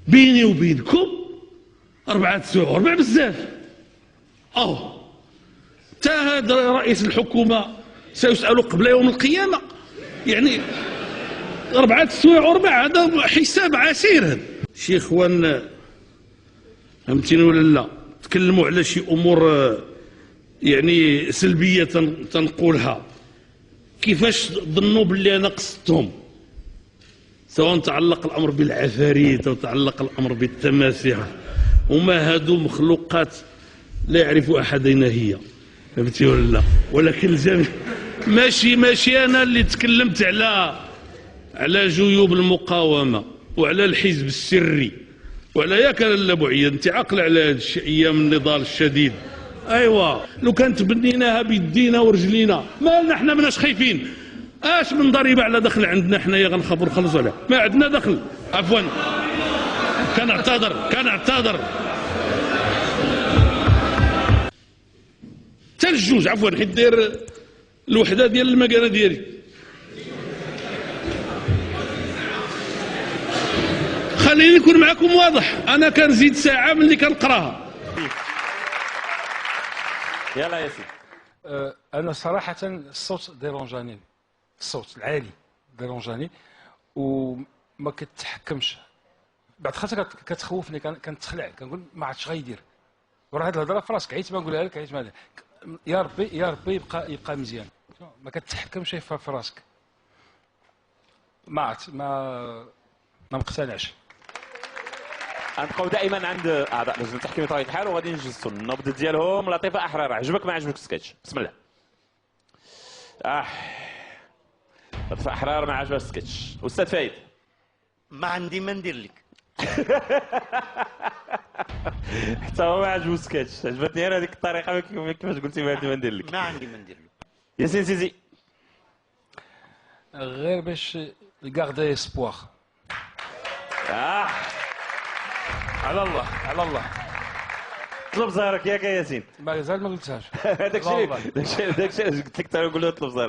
بيني وبينكم 4 سوايع وربع بزاف. تا هذا رئيس الحكومة سيسأل قبل يوم القيامة. يعني 4 سوايع وربع هذا حساب عسير. هذا شي اخوان فهمتيني ولا لا؟ تكلموا على شي امور يعني سلبيه تنقولها. كيفاش ظنوا باللي انا قصدتهم؟ سواء تعلق الامر بالعفاريت او تعلق الامر بالتماسيح، وما هادو مخلوقات لا يعرف احد اين هي. فهمتي ولا لا؟ ولكن الجميع ماشي انا اللي تكلمت على جيوب المقاومه وعلى الحزب السري وعلى ياك لاله بوعيد. انت عاقل على هذا الشيء ايام النضال الشديد. ايوا لو كانت بنيناها بيدينا ورجلينا مالنا، حنا ماناش خايفين. اش من ضريبه على دخل عندنا حنايا غنخافوا نخلصوا عليها؟ ما عندنا دخل. عفوا كنعتذر حتى الجوج. عفوا حيت داير الوحده ديال المكانه ديالي. خليني نكون معكم واضح، انا كنزيد ساعه ملي كنقراها. يلا ياسين. انا صراحه الصوت ديرونجاني، الصوت العالي ديرونجاني وما كتحكمش. بعد خاطر كتخوفني، كنتخلع، كنقول ما عرفتش غيدير. وراه هاد الهضره في راسك، عيت ما نقولها لك، عيت ما يا ربي يبقى مزيان. ما كتحكمش في راسك. ما عرفت، ما مقتنعش. غنبقاو دائما عند اعضاء لجنه التحكيم بطبيعه الحال، وغادي نجلسوا النبض ديالهم لطيفه احرار. عجبك ما عجبك السكتش؟ بسم الله. لطيفه احرار ما عجبها السكتش. استاذ فايد. ما عندي ما ندير لك. حتى هو ما عجبو السكتش. عجبتني انا هذيك الطريقه كيفاش قلتي ما عندي ما ندير لك. ما عندي ما ندير له. ياسين سيزي. غير باش يغاردي اسبوار. على الله. طلب زهرك ياك ياسين. مازال ما قلتهاش. داكشي اللي قلت لك، نقول له طلب زهرك.